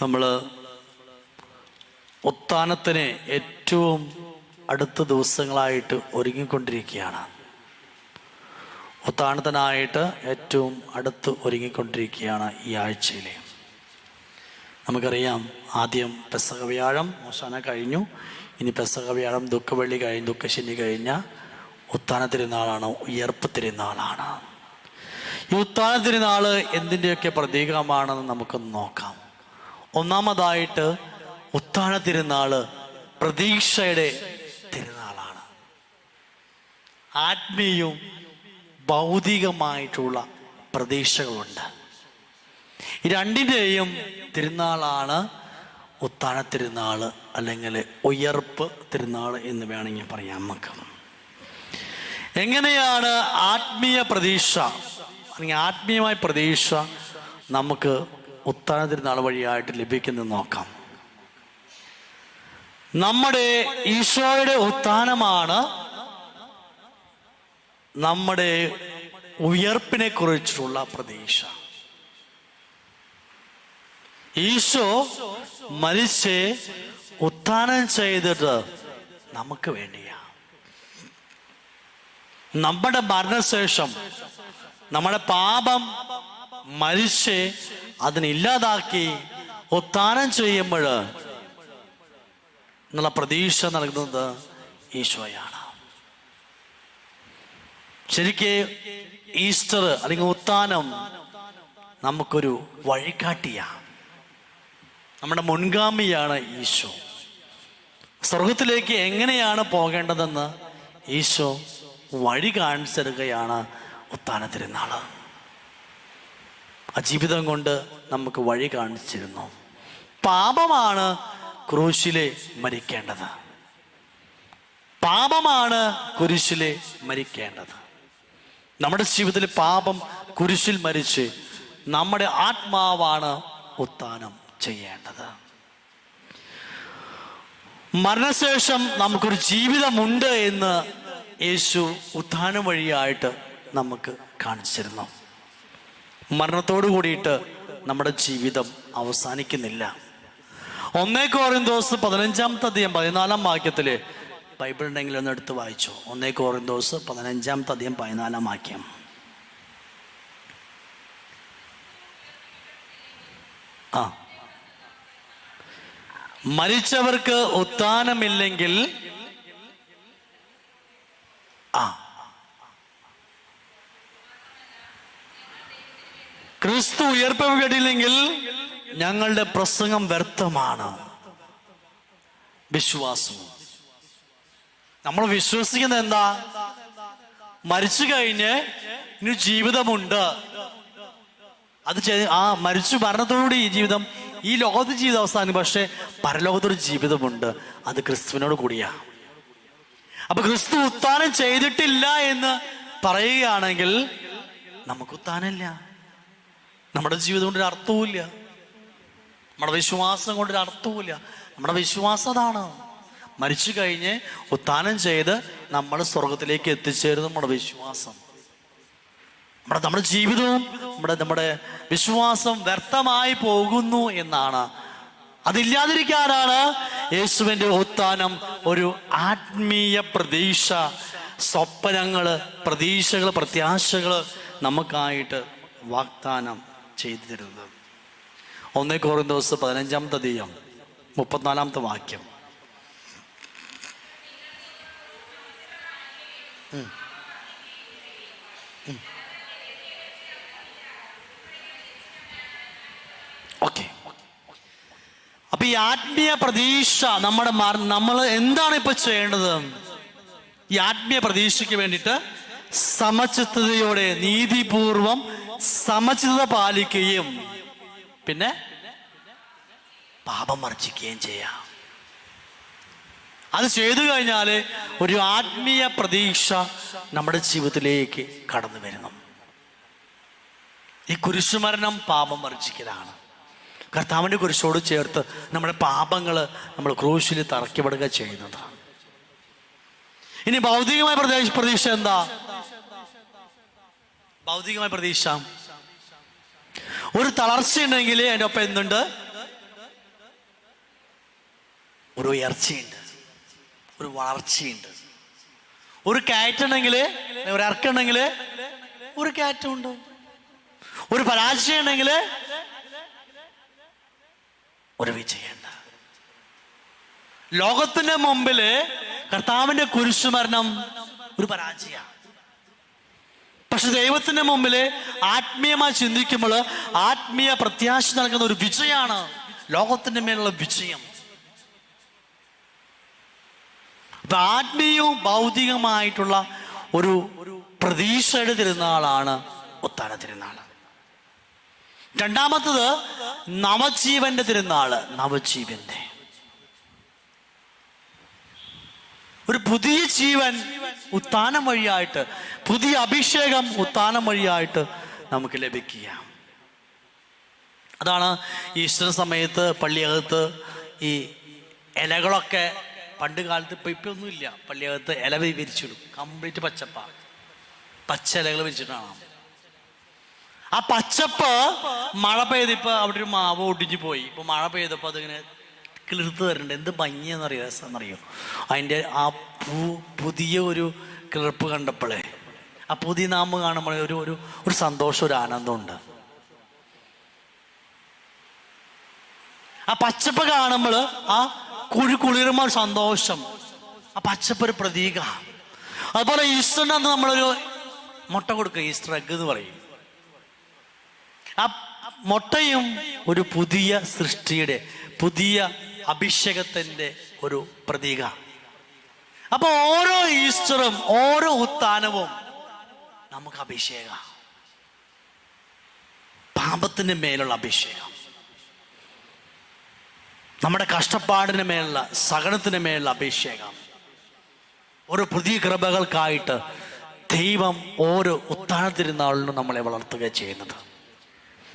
നമ്മൾ ഉത്ഥാനത്തിന് ഏറ്റവും അടുത്ത ദിവസങ്ങളായിട്ട് ഒരുങ്ങിക്കൊണ്ടിരിക്കുകയാണ്. ഉത്ഥാനത്തിനായിട്ട് ഏറ്റവും അടുത്ത് ഒരുങ്ങിക്കൊണ്ടിരിക്കുകയാണ് ഈ ആഴ്ചയിൽ. നമുക്കറിയാം, ആദ്യം പെസഹ വ്യാഴം ഓശാന കഴിഞ്ഞു. ഇനി പെസഹ വ്യാഴം, ദുഃഖവെള്ളി കഴിഞ്ഞ്, ദുഃഖശനി കഴിഞ്ഞ ഉത്ഥാന തിരുനാളാണ്, ഉയർപ്പ് തിരുനാളാണ്. ഈ ഉത്ഥാന തിരുനാൾ എന്തിൻ്റെയൊക്കെ പ്രതീകമാണെന്ന് നമുക്കൊന്ന് നോക്കാം. ഒന്നാമതായിട്ട് ഉത്ഥാന തിരുനാള് പ്രതീക്ഷയുടെ തിരുനാളാണ്. ആത്മീയവും ഭൗതികമായിട്ടുള്ള പ്രതീക്ഷകളുണ്ട്. ഈ രണ്ടിൻ്റെയും തിരുനാളാണ് ഉത്ഥാന തിരുനാൾ, അല്ലെങ്കിൽ ഉയർപ്പ് തിരുനാൾ എന്ന് വേണമെങ്കിൽ പറയാം. നമുക്ക് എങ്ങനെയാണ് ആത്മീയ പ്രതീക്ഷ അല്ലെങ്കിൽ ആത്മീയമായ പ്രതീക്ഷ നമുക്ക് ഉത്ഥാന തിരുനാൾ വഴിയായിട്ട് ലഭിക്കുന്നത് നോക്കാം. നമ്മുടെ ഈശോയുടെ ഉത്ഥാനമാണ് നമ്മുടെ ഉയർപ്പിനെ കുറിച്ചുള്ള പ്രതീക്ഷ. ഈശോ മരിച്ച് ഉത്ഥാനം ചെയ്തിട്ട് നമുക്ക് വേണ്ടിയാ. നമ്മുടെ മരണശേഷം നമ്മുടെ പാപം മരിച്ച് അതിനില്ലാതാക്കി ഉത്ഥാനം ചെയ്യുമ്പോൾ എന്നുള്ള പ്രതീക്ഷ നൽകുന്നത് ഈശോയാണ്. ശരിക്ക് ഈസ്റ്റർ അല്ലെങ്കിൽ ഉത്ഥാനം നമുക്കൊരു വഴികാട്ടിയാണ്. നമ്മുടെ മുൻഗാമിയാണ് ഈശോ. സ്വർഗത്തിലേക്ക് എങ്ങനെയാണ് പോകേണ്ടതെന്ന് ഈശോ വഴി കാണിച്ചു തരികയാണ് ഉത്ഥാന തിരുനാള്. ആ ജീവിതം കൊണ്ട് നമുക്ക് വഴി കാണിച്ചിരുന്നു. പാപമാണ് ക്രൂശിലെ മരിക്കേണ്ടത്. പാപമാണ് കുരിശിലെ മരിക്കേണ്ടത്. നമ്മുടെ ജീവിതത്തിൽ പാപം കുരിശിൽ മരിച്ച് നമ്മുടെ ആത്മാവാണ് ഉത്ഥാനം ചെയ്യേണ്ടത്. മരണശേഷം നമുക്കൊരു ജീവിതമുണ്ട് എന്ന് യേശു ഉത്ഥാനം വഴിയായിട്ട് നമുക്ക് കാണിച്ചിരുന്നു. മരണത്തോടു കൂടിയിട്ട് നമ്മുടെ ജീവിതം അവസാനിക്കുന്നില്ല. 1 കൊറിന്തോസ് 15-ാം വാക്യത്തില് ബൈബിൾ ഉണ്ടെങ്കിൽ ഒന്ന് എടുത്ത് വായിച്ചോ. 1 കൊറിന്തോസ് 15-ാം വാക്യം. മരിച്ചവർക്ക് ഉത്ഥാനമില്ലെങ്കിൽ ക്രിസ്തു ഉയർപ്പ് കേട്ടില്ലെങ്കിൽ ഞങ്ങളുടെ പ്രസംഗം വ്യർത്ഥമാണ്. വിശ്വാസവും നമ്മൾ വിശ്വസിക്കുന്നത് എന്താ? മരിച്ചു കഴിഞ്ഞ് ഇനി ജീവിതമുണ്ട്. അത് മരിച്ചു മരണത്തോടുകൂടി ഈ ജീവിതം, ഈ ലോകത്ത് ജീവിതം അവസാനിക്കും. പക്ഷെ പരലോകത്തൊരു ജീവിതമുണ്ട്, അത് ക്രിസ്തുവിനോട് കൂടിയാ. അപ്പൊ ക്രിസ്തു ഉത്ഥാനം ചെയ്തിട്ടില്ല എന്ന് പറയുകയാണെങ്കിൽ നമുക്ക് ഉത്ഥാനമില്ല. നമ്മുടെ ജീവിതം കൊണ്ടൊരു അർത്ഥവുമില്ല, നമ്മുടെ വിശ്വാസം കൊണ്ടൊരു അർത്ഥവുമില്ല. നമ്മുടെ വിശ്വാസം അതാണ്. മരിച്ചു കഴിഞ്ഞ് ഉത്ഥാനം ചെയ്ത് നമ്മൾ സ്വർഗത്തിലേക്ക് എത്തിച്ചേരുന്നു നമ്മുടെ വിശ്വാസം. നമ്മുടെ ജീവിതവും നമ്മുടെ വിശ്വാസം വ്യർത്ഥമായി പോകുന്നു എന്നാണ്. അതില്ലാതിരിക്കാനാണ് യേശുവിൻ്റെ ഉത്ഥാനം ഒരു ആത്മീയ പ്രതീക്ഷ, സ്വപ്നങ്ങള്, പ്രതീക്ഷകള്, പ്രത്യാശകള് നമുക്കായിട്ട് വാഗ്ദാനം ചെയ്തു തരുന്നത്. 1 കൊറിന്തോസ് 15-ാം 34-ാമത്തെ വാക്യം. ഓക്കെ. അപ്പൊ ഈ ആത്മീയ പ്രതീക്ഷ നമ്മൾ എന്താണ് ഇപ്പൊ ചെയ്യേണ്ടത്? ഈ ആത്മീയ പ്രതീക്ഷയ്ക്ക് വേണ്ടിയിട്ട് സമചിത്തതയോടെ നീതിപൂർവം സമചിത്തത പാലിക്കുകയും പിന്നെ പാപം വർജിക്കുകയും ചെയ്യാം. അത് ചെയ്തു കഴിഞ്ഞാൽ ഒരു ആത്മീയ പ്രതീക്ഷ നമ്മുടെ ജീവിതത്തിലേക്ക് കടന്നു വരുന്നു. ഈ കുരിശുമരണം പാപം വർജിക്കലാണ്. കർത്താവിൻ്റെ കുരിശോട് ചേർത്ത് നമ്മുടെ പാപങ്ങൾ നമ്മൾ ക്രൂശിൽ തറക്കപ്പെടുക ചെയ്യുന്നത്. ഇനി ഭൗതികമായ പ്രതീക്ഷ എന്താ? ഭൗതികമായ പ്രതീക്ഷ ഒരു തളർച്ച ഉണ്ടെങ്കിൽ അതിൻ്റെ ഒപ്പം എന്തുണ്ട്? ഒരു ഉയർച്ചയുണ്ട്, ഒരു വളർച്ചയുണ്ട്. ഒരു കയറ്റുണ്ടെങ്കിൽ, ഒരു ഇറക്കുണ്ടെങ്കിൽ ഒരു കയറ്റമുണ്ട്. ഒരു പരാജയം ഉണ്ടെങ്കിൽ ഒരു വിജയമുണ്ട്. ലോകത്തിന്റെ മുമ്പില് കർത്താവിന്റെ കുരിശുമരണം ഒരു പരാജയ. പക്ഷെ ദൈവത്തിന്റെ മുമ്പില് ആത്മീയമായി ചിന്തിക്കുമ്പോൾ ആത്മീയ പ്രത്യാശ നൽകുന്ന ഒരു വിജയമാണ് ലോകത്തിന്റെ മേലുള്ള വിജയം. അപ്പൊ ആത്മീയവും ഭൗതികമായിട്ടുള്ള ഒരു പ്രതീക്ഷയുടെ തിരുനാളാണ് ഉത്ഥാന തിരുനാൾ. രണ്ടാമത്തത് നവജീവന്റെ തിരുനാള്. നവജീവന്റെ ഒരു പുതിയ ജീവൻ ഉത്ഥാനം വഴിയായിട്ട്, പുതിയ അഭിഷേകം ഉത്ഥാനം വഴിയായിട്ട് നമുക്ക് ലഭിക്കുക. അതാണ് ഈസ്റ്റർ സമയത്ത് പള്ളിയകത്ത് ഈ ഇലകളൊക്കെ, പണ്ട് കാലത്ത് ഇപ്പൊ ഒന്നുമില്ല, പള്ളിയകത്ത് ഇല വിരിച്ചിടും. കംപ്ലീറ്റ് പച്ച ഇലകൾ വിരിച്ചിട്ടാണ്. ആ പച്ചപ്പ് മഴ പെയ്തിപ്പോ അവിടെ ഒരു മാവ് ഒടിഞ്ഞു പോയി. ഇപ്പൊ മഴ പെയ്തപ്പോ അതിങ്ങനെ കിളിർത്ത് വരുന്നുണ്ട്. എന്ത് ഭംഗിയെന്നറിയോ, രസമെന്നറിയോ? അതിൻ്റെ ആ പുതിയ ഒരു കിളിർപ്പ് കണ്ടപ്പോഴേ, ആ പുതിയ നാമ്പ് കാണുമ്പോഴേ ഒരു സന്തോഷം, ഒരു ആനന്ദമുണ്ട്. ആ പച്ചപ്പ് കാണുമ്പോൾ ആ കുളിർമ, സന്തോഷം, ആ പച്ചപ്പ് ഒരു പ്രതീക. അതുപോലെ ഈസ്റ്ററിൻ്റെ അന്ന് നമ്മളൊരു മുട്ട കൊടുക്കുക, ഈസ്റ്റർ എഗ് എന്ന് പറയും. ആ മുട്ടയും ഒരു പുതിയ സൃഷ്ടിയുടെ, പുതിയ അഭിഷേകത്തിന്റെ ഒരു പ്രതീക. അപ്പൊ ഓരോ ഈസ്റ്ററും ഓരോ ഉത്ഥാനവും നമുക്ക് അഭിഷേക, പാപത്തിന് മേലുള്ള അഭിഷേകം, നമ്മുടെ കഷ്ടപ്പാടിന് മേലുള്ള, സഹനത്തിന് മേലുള്ള അഭിഷേകം, ഓരോ പുതിയ കൃപകൾക്കായിട്ട് ദൈവം ഓരോ ഉത്ഥാന തിരുനാളിലും നമ്മളെ വളർത്തുക ചെയ്യുന്നത്.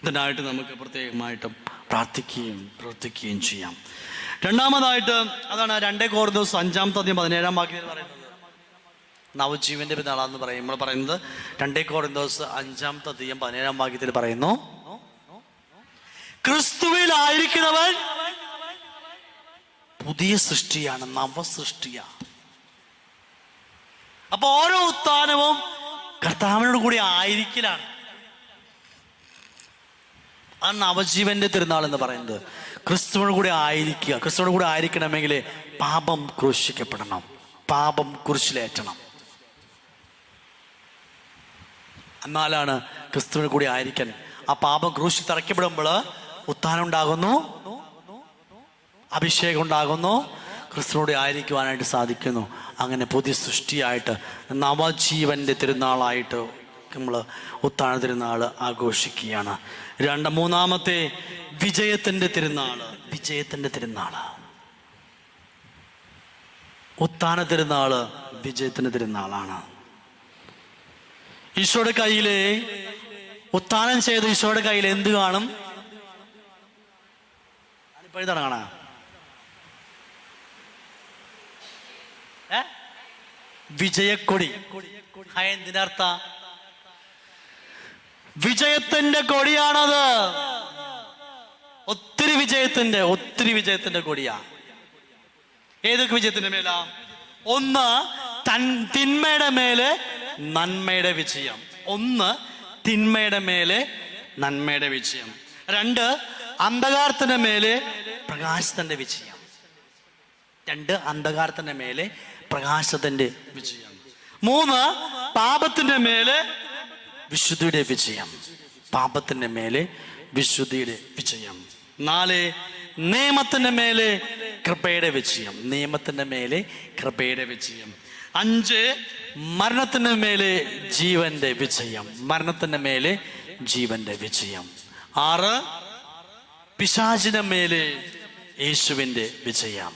ഇതിനായിട്ട് നമുക്ക് പ്രത്യേകമായിട്ടും പ്രാർത്ഥിക്കുകയും പ്രവർത്തിക്കുകയും ചെയ്യാം. രണ്ടാമതായിട്ട് അതാണ് 2 Corinthians 5:17 വാക്യത്തിൽ പറയുന്നത്. നവജീവന്റെ പിതാളാന്ന് പറയുമ്പോൾ പറയുന്നത് 2 Corinthians 5:17 വാക്യത്തിൽ പറയുന്നു, ക്രിസ്തുവിലായിരിക്കുന്നവൻ പുതിയ സൃഷ്ടിയാണ്, നവസൃഷ്ടിയാണ്. അപ്പൊ ഓരോ ഉത്ഥാനവും കർത്താവിനോട് കൂടി ആയിരിക്കലാണ്. ആ നവജീവന്റെ തിരുനാൾ എന്ന് പറയുന്നത് ക്രിസ്തുവിനോട് കൂടി ആയിരിക്കുക. ക്രിസ്തുവിനോട് കൂടി ആയിരിക്കണമെങ്കിൽ പാപം ക്രൂശിക്കപ്പെടണം, പാപം കുരിശിലേറ്റണം. എന്നാലാണ് ക്രിസ്തുവിനോട് കൂടി ആയിരിക്കാൻ. ആ പാപം ക്രൂശിൽ തറയ്ക്കപ്പെടുമ്പോൾ ഉത്ഥാനം ഉണ്ടാകുന്നു, അഭിഷേകം ഉണ്ടാകുന്നു, ക്രിസ്തുവിനോട് ആയിരിക്കുവാനായിട്ട് സാധിക്കുന്നു. അങ്ങനെ പുതിയ സൃഷ്ടിയായിട്ട് നവജീവന്റെ തിരുനാളായിട്ട് നമ്മൾ ഉത്ഥാന തിരുനാൾ ആഘോഷിക്കുകയാണ്. മൂന്നാമത്തെ വിജയത്തിന്റെ തിരുനാള്. വിജയത്തിന്റെ തിരുനാള്, ഉത്ഥാന തിരുനാള് വിജയത്തിന്റെ തിരുനാളാണ്. ഈശോയുടെ കയ്യില്, ഉത്ഥാനം ചെയ്ത് ഈശോയുടെ കയ്യിൽ എന്ത് കാണും? ഇപ്പോഴത്താണ് കാണാ വിജയക്കൊടി. എന്തിന്റെ അർത്ഥ? വിജയത്തിന്റെ കൊടിയാണത്. ഒത്തിരി വിജയത്തിന്റെ കൊടിയാ. ഏതൊക്കെ വിജയത്തിന്റെ മേലാ? ഒന്ന് തിന്മയുടെ മേലെ നന്മയുടെ വിജയം. തിന്മയുടെ മേലെ നന്മയുടെ വിജയം. 2 അന്ധകാരത്തിന്റെ മേലെ പ്രകാശത്തിന്റെ വിജയം. അന്ധകാരത്തിന്റെ മേലെ പ്രകാശത്തിന്റെ വിജയം. 3 പാപത്തിന്റെ മേലെ വിശുദ്ധിയുടെ വിജയം. പാപത്തിന്റെ മേലെ വിശുദ്ധിയുടെ വിജയം. 4 നിയമത്തിന്റെ മേലെ കൃപയുടെ വിജയം. നിയമത്തിന്റെ മേലെ കൃപയുടെ വിജയം. 5 മരണത്തിന്റെ മേലെ ജീവന്റെ വിജയം. മരണത്തിന്റെ മേലെ ജീവന്റെ വിജയം. 6 പിശാചിന്റെ മേലെ യേശുവിന്റെ വിജയം.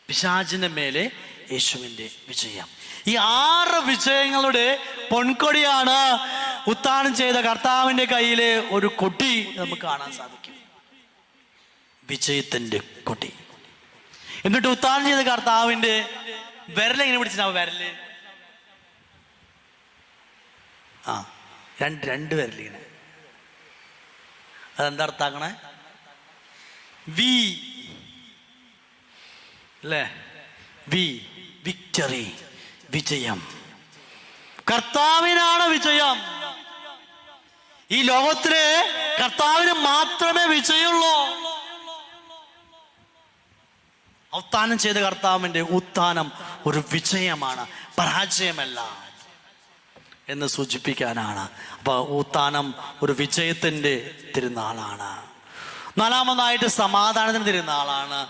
പിശാചിന്റെ മേലെ യേശുവിന്റെ വിജയം. ഈ 6 വിജയങ്ങളുടെ പൊൻകൊടിയാണ് ഉത്ഥാനം ചെയ്ത കർത്താവിന്റെ കയ്യിലെ ഒരു കൊടി നമുക്ക് കാണാൻ സാധിക്കും. വിജയത്തിന്റെ കൊടി. എന്നിട്ട് ഉത്ഥാനം ചെയ്ത കർത്താവിന്റെ വിരലെങ്ങനെ പിടിച്ചിട്ടാവും? വിരല് രണ്ട് വിരലിങ്ങനെ. അതെന്താ അർത്ഥാക്കണേ? അല്ലേ? വിക്ടറി, വിജയം. കർത്താവിനാണ് വിജയം. ഈ ലോകത്തില് കർത്താവിന് മാത്രമേ വിജയമുള്ളൂ. ഉത്ഥാനം ചെയ്ത കർത്താവിന്റെ ഉത്ഥാനം ഒരു വിജയമാണ്, പരാജയമല്ല എന്ന് സൂചിപ്പിക്കാനാണ്. അപ്പൊ ഉത്ഥാനം ഒരു വിജയത്തിന്റെ തിരുനാളാണ്. നാലാമതായിട്ട് സമാധാനത്തിന്റെ തിരുനാളാണ്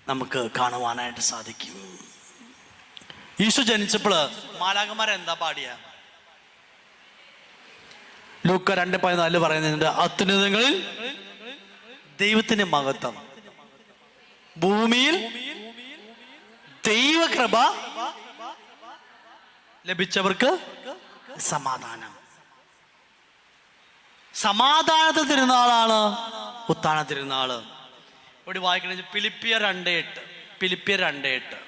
നമുക്ക് കാണുവാനായിട്ട് സാധിക്കും. ഈശോ ജനിച്ചപ്പോൾ മാലാഖമാരെന്താ പാടിയ? ലൂക്ക 2:14 പറയുന്നുണ്ട്, അത്യുന്നതങ്ങളിൽ ദൈവത്തിന്റെ മഹത്വം, ഭൂമിയിൽ ദൈവകൃപ ലഭിച്ചവർക്ക് സമാധാനം. സമാധാനത്തിന്റെ തിരുനാളാണ് ഉത്ഥാന തിരുനാള്. ഇവിടെ വായിക്കണത് ഫിലിപ്പിയർ 2:8.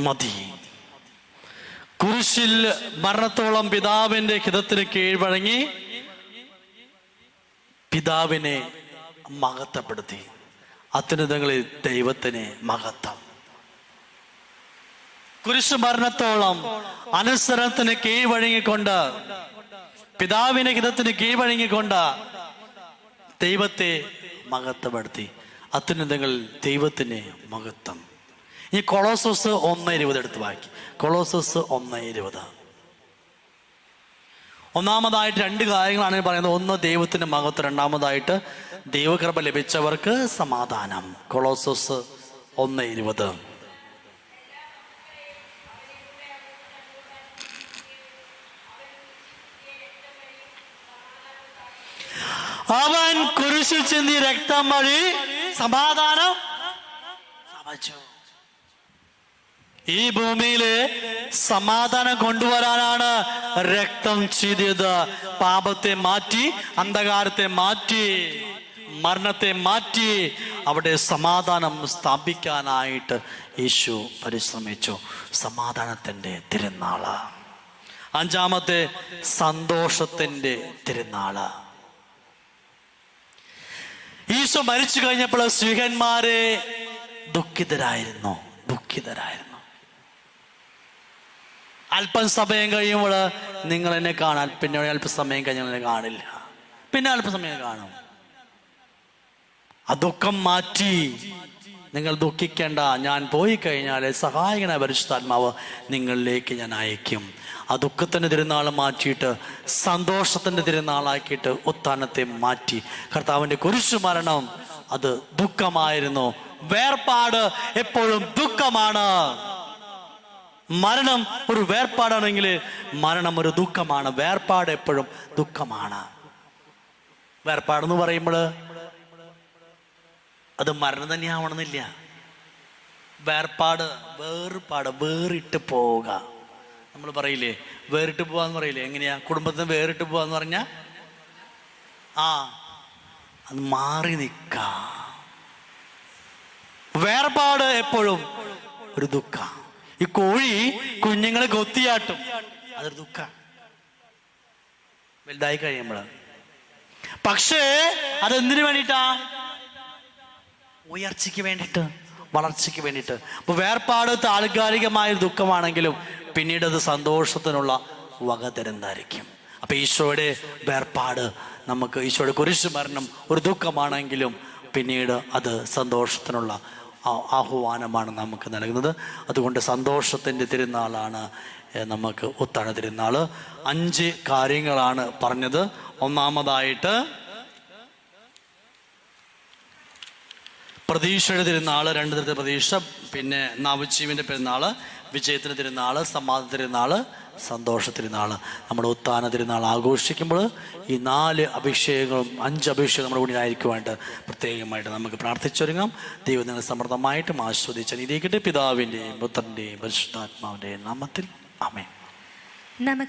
മതി. കുരിശിൽ മരണത്തോളം പിതാവിന്റെ ഹിതത്തിന് കീഴ്വഴങ്ങി പിതാവിനെ മഹത്വപ്പെടുത്തി. അത്യുന്നതങ്ങളിൽ ദൈവത്തിന് മഹത്വം. കുരിശ് മരണത്തോളം അനുസരണത്തിന് കീഴ്വഴങ്ങിക്കൊണ്ട്, പിതാവിന്റെ ഹിതത്തിന് കീഴ്വഴങ്ങിക്കൊണ്ട് ദൈവത്തെ മഹത്വപ്പെടുത്തി. അത്യുന്നതങ്ങളിൽ ദൈവത്തിന് മഹത്വം. ഈ കൊളോസോസ് 1:20 എടുത്ത് വായിക്കും. കൊളോസോസ് 1:20. ഒന്നാമതായിട്ട് 2 കാര്യങ്ങളാണ് പറയുന്നത്. ഒന്ന് ദൈവത്തിന്റെ മഹത്വം, രണ്ടാമതായിട്ട് ദൈവകൃപ ലഭിച്ചവർക്ക് സമാധാനം. കൊളോസോസ് 1:20. അവൻ കുരിശിൽ ചിന്തി രക്തം വഴി സമാധാനം സമച്ചു. ഈ ഭൂമിയില് സമാധാനം കൊണ്ടുവരാനാണ് രക്തം ചിന്തിയത്. പാപത്തെ മാറ്റി, അന്ധകാരത്തെ മാറ്റി, മരണത്തെ മാറ്റി അവിടെ സമാധാനം സ്ഥാപിക്കാനായിട്ട് യേശു പരിശ്രമിച്ചു. സമാധാനത്തിന്റെ തിരുനാള്. അഞ്ചാമത്തെ സന്തോഷത്തിന്റെ തിരുനാള്. ഈശോ മരിച്ചു കഴിഞ്ഞപ്പോൾ സ്ത്രീഹന്മാരെ ദുഃഖിതരായിരുന്നു. അല്പം സമയം കഴിയുമ്പോൾ നിങ്ങൾ എന്നെ കാണാൻ, പിന്നെ അല്പസമയം കഴിഞ്ഞാൽ എന്നെ കാണില്ല, പിന്നെ അല്പസമയം കാണും. ആ ദുഃഖം മാറ്റി. നിങ്ങൾ ദുഃഖിക്കേണ്ട, ഞാൻ പോയി കഴിഞ്ഞാൽ സഹായകനായ പരിശുദ്ധാത്മാവ് നിങ്ങളിലേക്ക് ഞാൻ അയക്കും. ആ ദുഃഖത്തിന്റെ തിരുനാൾ മാറ്റിയിട്ട് സന്തോഷത്തിന്റെ തിരുനാളാക്കിയിട്ട് ഉത്ഥാനത്തെ മാറ്റി. കർത്താവിന്റെ കുരിശു മരണം അത് ദുഃഖമായിരുന്നു. വേർപാട് എപ്പോഴും ദുഃഖമാണ്. മരണം ഒരു വേർപാടാണെങ്കിൽ മരണം ഒരു ദുഃഖമാണ്. വേർപാട് എപ്പോഴും ദുഃഖമാണ്. വേർപാടെന്ന് പറയുമ്പോൾ അത് മരണം തന്നെയാവണമെന്നില്ല. വേർപാട്, വേറിട്ട് പോവുക. നമ്മൾ പറയില്ലേ വേറിട്ട് പോവാന്ന് പറയില്ലേ? എങ്ങനെയാ? കുടുംബത്തിന് വേറിട്ട് പോവാന്ന് പറഞ്ഞാ അത് മാറി നിൽക്ക. വേർപാട് എപ്പോഴും ഒരു ദുഃഖ. ഈ കോഴി കുഞ്ഞുങ്ങളെ കൊത്തിയാട്ടും, അതൊരു ദുഃഖ വലുതായി കഴിയുമ്പോഴാണ്. പക്ഷേ അതെന്തിനു വേണ്ടിയിട്ടാ? ഉയർച്ചയ്ക്ക് വേണ്ടിയിട്ട്, വളർച്ചയ്ക്ക് വേണ്ടിയിട്ട്. അപ്പൊ വേർപാട് താൽക്കാലികമായ ദുഃഖമാണെങ്കിലും പിന്നീട് അത് സന്തോഷത്തിനുള്ള വക തരുന്നതായിരിക്കും. അപ്പൊ ഈശോയുടെ വേർപാട് നമുക്ക്, ഈശോയുടെ കുരിശു മരണം ഒരു ദുഃഖമാണെങ്കിലും പിന്നീട് അത് സന്തോഷത്തിനുള്ള ആഹ്വാനമാണ് നമുക്ക് നൽകുന്നത്. അതുകൊണ്ട് സന്തോഷത്തിൻ്റെ തിരുനാളാണ് നമുക്ക് ഉത്ഥാന തിരുനാള്. 5 കാര്യങ്ങളാണ് പറഞ്ഞത്. ഒന്നാമതായിട്ട് പ്രതീക്ഷയുടെ തിരുനാള്, 2 തരത്തിലെ പ്രതീക്ഷ, പിന്നെ നവജീവന്റെ പെരുന്നാള്, വിജയത്തിന്റെ തിരുനാള്, സമാധാന തിരുനാള്, സന്തോഷ തിരുനാൾ, നമ്മുടെ ഉത്ഥാന തിരുനാൾ ആഘോഷിക്കുമ്പോൾ ഈ 4 അഭിഷേകങ്ങളും 5 അഭിഷേകം നമ്മുടെ മുന്നിലായിരിക്കുവാനായിട്ട് പ്രത്യേകമായിട്ട് നമുക്ക് പ്രാർത്ഥിച്ചൊരുങ്ങാം. ദൈവം നിങ്ങൾ സമൃദ്ധമായിട്ടും ആസ്വദിച്ച് അനുഗ്രഹിക്കട്ടെ. പിതാവിൻ്റെയും പുത്രൻ്റെയും പരിശുദ്ധാത്മാവിൻ്റെയും നാമത്തിൽ ആമേൻ.